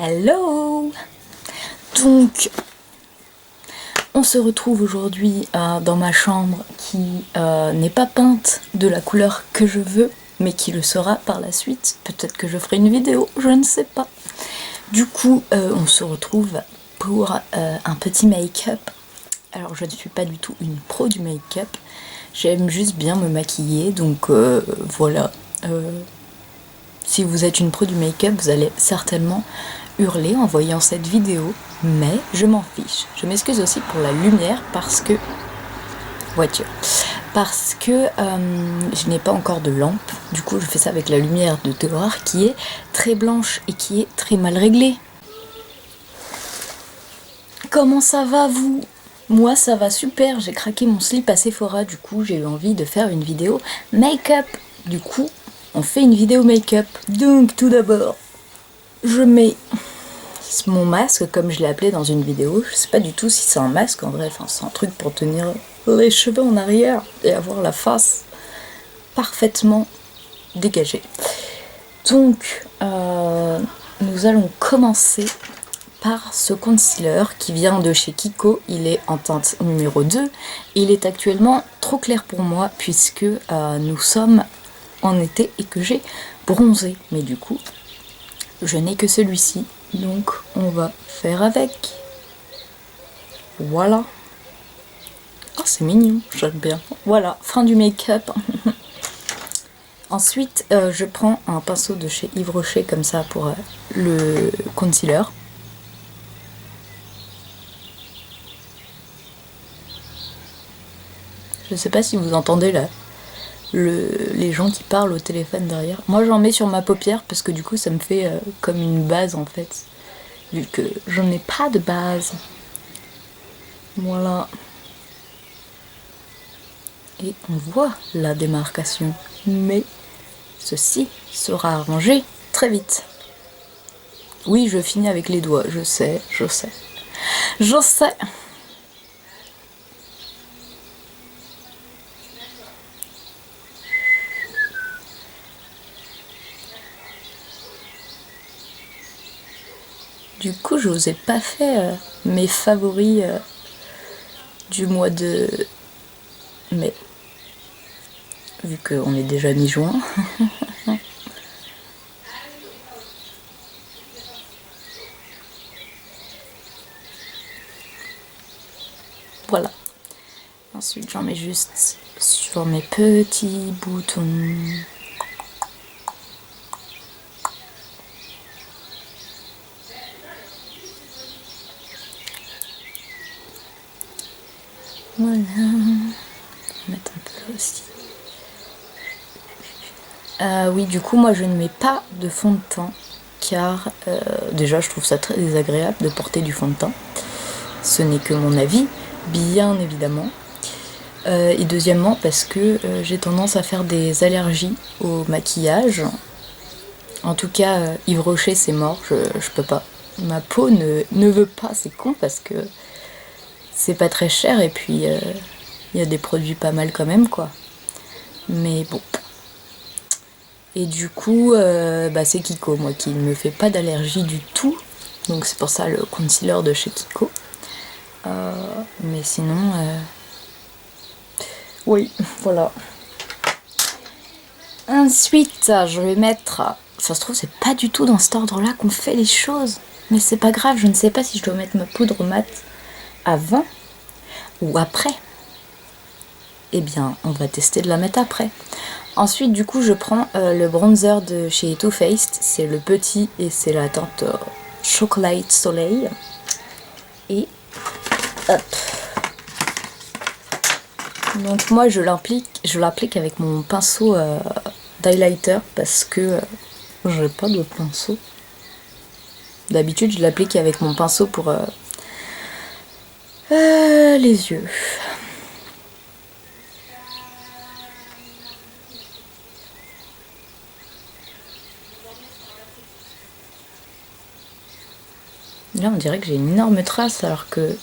Hello! Donc, on se retrouve aujourd'hui dans ma chambre qui n'est pas peinte de la couleur que je veux, mais qui le sera par la suite. Peut-être que je ferai une vidéo, je ne sais pas. Du coup, on se retrouve pour un petit make-up. Alors, je ne suis pas du tout une pro du make-up. J'aime juste bien me maquiller, donc voilà. Si vous êtes une pro du make-up, vous allez certainement hurler en voyant cette vidéo, mais je m'en fiche. Je m'excuse aussi pour la lumière parce que je n'ai pas encore de lampe. Du coup, je fais ça avec la lumière de dehors qui est très blanche et qui est très mal réglée. Comment ça va vous? Moi ça va super, j'ai craqué mon slip à Sephora, du coup j'ai eu envie de faire une vidéo make-up. Du coup, on fait une vidéo make-up. Donc tout d'abord, je mets mon masque, comme je l'ai appelé dans une vidéo. Je sais pas du tout si c'est un masque en vrai, enfin c'est un truc pour tenir les cheveux en arrière et avoir la face parfaitement dégagée. Donc nous allons commencer par ce concealer qui vient de chez Kiko. Il est en teinte numéro 2. Il est actuellement trop clair pour moi puisque nous sommes en été et que j'ai bronzé. Mais du coup, je n'ai que celui-ci. Donc on va faire avec. Voilà. Oh, c'est mignon, j'aime bien. Voilà, fin du make-up. Ensuite, je prends un pinceau de chez Yves Rocher comme ça pour le concealer. Je sais pas si vous entendez là les gens qui parlent au téléphone derrière. Moi j'en mets sur ma paupière parce que du coup ça me fait comme une base en fait. Vu que je n'ai pas de base. Voilà. Et on voit la démarcation. Mais ceci sera arrangé très vite. Oui, je finis avec les doigts, je sais. Du coup, je vous ai pas fait mes favoris du mois de mai. Vu qu'on est déjà mi-juin. Voilà. Ensuite, j'en mets juste sur mes petits boutons. Voilà. Je vais mettre un peu là aussi. Oui, du coup, moi, je ne mets pas de fond de teint car déjà, je trouve ça très désagréable de porter du fond de teint. Ce n'est que mon avis, bien évidemment. Et deuxièmement, parce que j'ai tendance à faire des allergies au maquillage. En tout cas, Yves Rocher, c'est mort, je peux pas. Ma peau ne veut pas, c'est con parce que c'est pas très cher et puis il y a des produits pas mal quand même, quoi. Mais bon. Et du coup, c'est Kiko, moi, qui ne me fait pas d'allergie du tout. Donc c'est pour ça le concealer de chez Kiko. Mais sinon, oui, voilà. Ensuite, je vais mettre... Ça se trouve, c'est pas du tout dans cet ordre-là qu'on fait les choses. Mais c'est pas grave, je ne sais pas si je dois mettre ma poudre mat avant ou après. Eh bien, on va tester de la mettre après. Ensuite, du coup, je prends le bronzer de chez Too Faced. C'est le petit et c'est la teinte Chocolate Soleil. Et hop. Donc moi, je l'applique avec mon pinceau d'highlighter parce que j'ai pas de pinceau. D'habitude, je l'applique avec mon pinceau pour les yeux. Là, on dirait que j'ai une énorme trace alors que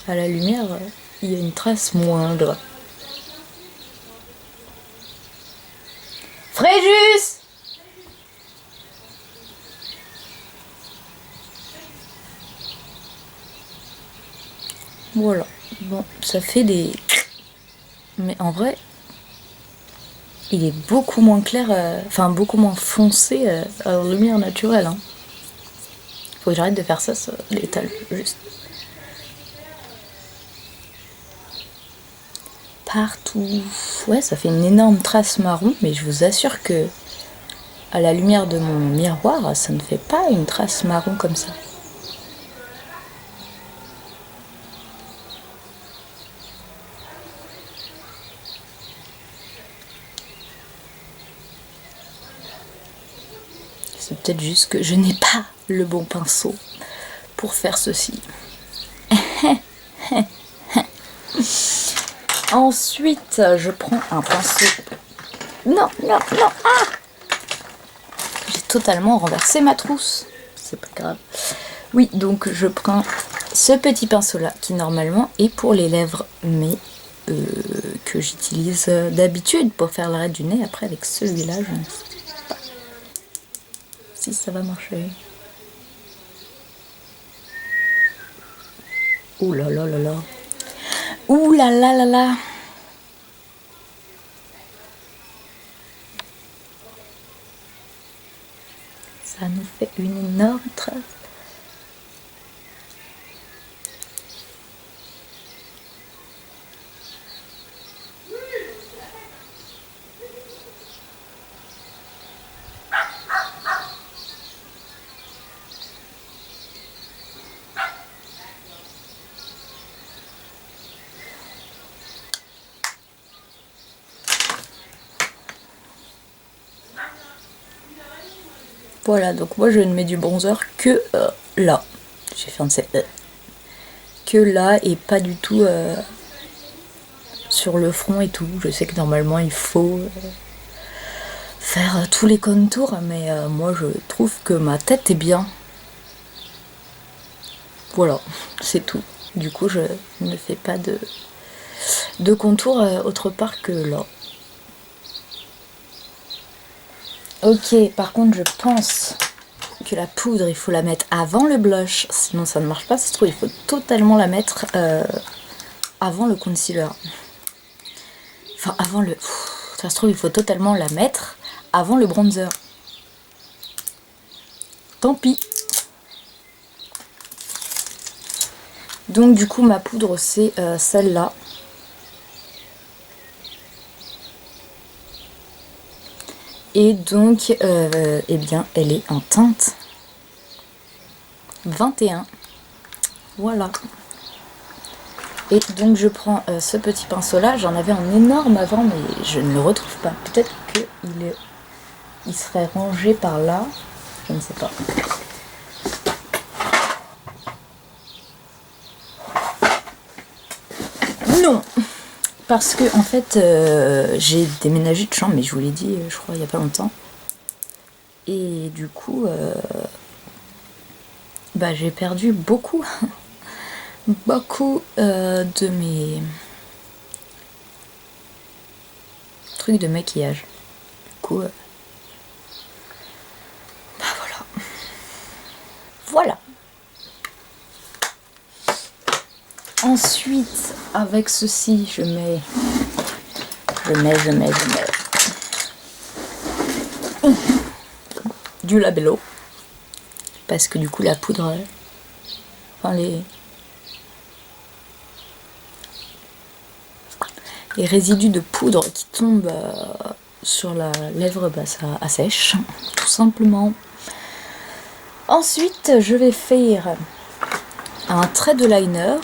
à la lumière, il y a une trace moindre. Fréjus! Voilà, bon, ça fait des... Mais en vrai, il est beaucoup moins clair, enfin beaucoup moins foncé à la lumière naturelle. Hein. Faut que j'arrête de faire ça, ça l'étale juste. Partout. Ouais, ça fait une énorme trace marron, mais je vous assure que à la lumière de mon miroir, ça ne fait pas une trace marron comme ça. C'est peut-être juste que je n'ai pas le bon pinceau pour faire ceci. Ensuite, je prends un pinceau. Non, non, non, ah! J'ai totalement renversé ma trousse. C'est pas grave. Oui, donc je prends ce petit pinceau-là, qui normalement est pour les lèvres, mais que j'utilise d'habitude pour faire l'arrêt du nez. Après, avec celui-là, je ne sais pas si ça va marcher. Ouh là là là là. Ouh là là là là. Ça nous fait une énorme trace. Voilà, donc moi je ne mets du bronzer que là. J'ai fait un de ces que là et pas du tout sur le front et tout. Je sais que normalement il faut faire tous les contours, mais moi je trouve que ma tête est bien. Voilà, c'est tout. Du coup je ne fais pas de contour autre part que là. Ok, par contre je pense que la poudre il faut la mettre avant le blush, sinon ça ne marche pas, ça se trouve il faut totalement la mettre avant le concealer. Enfin avant le... Ça se trouve il faut totalement la mettre avant le bronzer. Tant pis. Donc du coup ma poudre c'est celle-là. Et donc eh bien elle est en teinte 21. Voilà. Et donc je prends ce petit pinceau là, j'en avais un énorme avant mais je ne le retrouve pas. Peut-être qu'il serait rangé par là, je ne sais pas. Non, parce que en fait j'ai déménagé de chambre, mais je vous l'ai dit je crois il n'y a pas longtemps. Et du coup bah, j'ai perdu beaucoup de mes trucs de maquillage. Du coup bah voilà. Voilà. Ensuite, avec ceci, je mets du labello. Parce que du coup, la poudre, enfin les résidus de poudre qui tombent sur la lèvre, bah, ça assèche, tout simplement. Ensuite, je vais faire un trait de liner.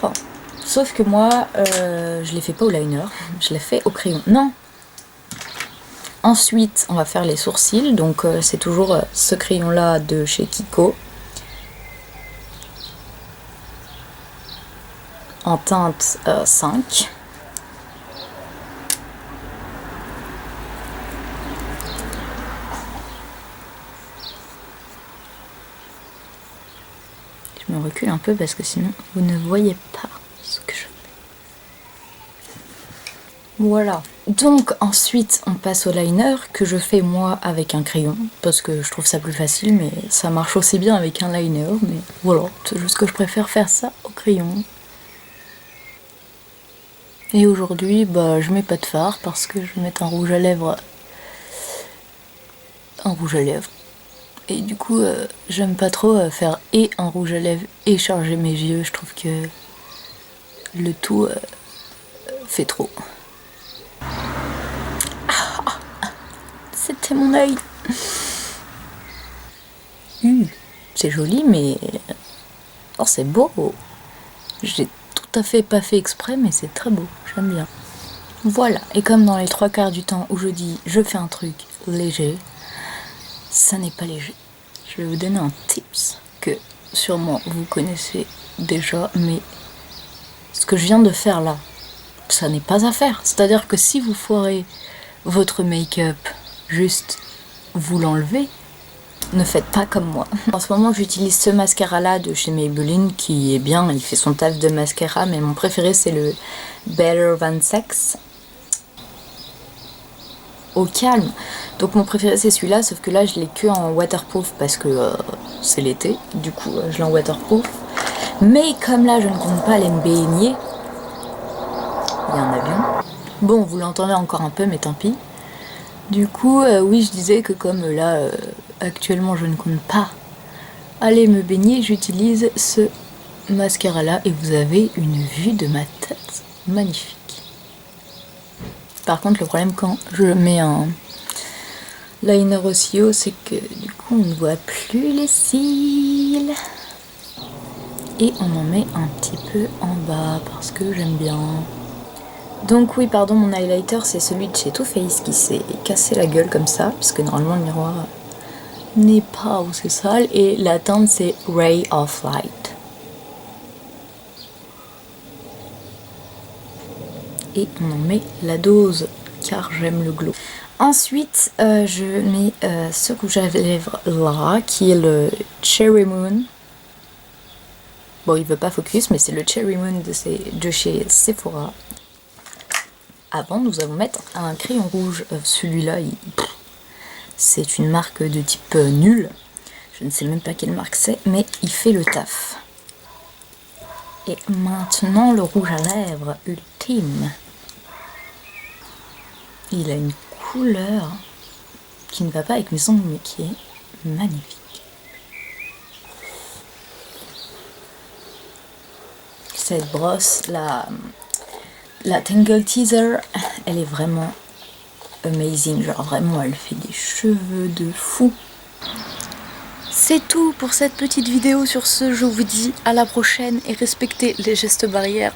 Sauf que moi, je les fais pas au liner, je les fais au crayon. Non. Ensuite, on va faire les sourcils. Donc, c'est toujours ce crayon-là de chez Kiko. En teinte 5. Je me recule un peu parce que sinon, vous ne voyez pas ce que je fais. Voilà. Donc ensuite on passe au liner que je fais moi avec un crayon parce que je trouve ça plus facile, mais ça marche aussi bien avec un liner, mais voilà, c'est juste que je préfère faire ça au crayon. Et aujourd'hui, bah, je mets pas de fard parce que je vais mettre un rouge à lèvres. Et du coup, j'aime pas trop faire et un rouge à lèvres et charger mes yeux. Je trouve que le tout fait trop. C'était mon œil. C'est joli, mais oh, c'est beau. J'ai tout à fait pas fait exprès, mais c'est très beau. J'aime bien. Voilà. Et comme dans les 3/4 du temps où je dis je fais un truc léger, ça n'est pas léger. Je vais vous donner un tips que sûrement vous connaissez déjà, mais ce que je viens de faire là, ça n'est pas à faire. C'est-à-dire que si vous foirez votre make-up, juste vous l'enlevez, ne faites pas comme moi. En ce moment, j'utilise ce mascara-là de chez Maybelline qui est bien, il fait son taf de mascara, mais mon préféré c'est le Better Than Sex. Au calme. Donc mon préféré c'est celui-là, sauf que là je l'ai que en waterproof parce que c'est l'été, du coup je l'ai en waterproof. Mais comme là je ne compte pas aller me baigner, il y a un avion. Bon, vous l'entendez encore un peu, mais tant pis. Du coup, oui, je disais que comme là, actuellement je ne compte pas aller me baigner, j'utilise ce mascara-là et vous avez une vue de ma tête magnifique. Par contre, le problème quand je mets un liner aussi haut, c'est que du coup on ne voit plus les cils. Et on en met un petit peu en bas parce que j'aime bien. Donc oui, pardon, mon highlighter c'est celui de chez Too Faced qui s'est cassé la gueule comme ça, parce que normalement le miroir n'est pas aussi sale. Et la teinte c'est Ray of Light. Et on en met la dose car j'aime le glow. Ensuite, je mets ce rouge à lèvres là qui est le Cherry Moon. Bon, il veut pas focus, mais c'est le Cherry Moon de chez Sephora. Avant, nous allons mettre un crayon rouge. Celui-là, c'est une marque de type nul. Je ne sais même pas quelle marque c'est, mais il fait le taf. Et maintenant, le rouge à lèvres ultime. Il a une couleur qui ne va pas avec mes ongles, mais qui est magnifique. Cette brosse, la Tangle Teaser, elle est vraiment amazing. Genre vraiment, elle fait des cheveux de fou. C'est tout pour cette petite vidéo. Sur ce, je vous dis à la prochaine et respectez les gestes barrières.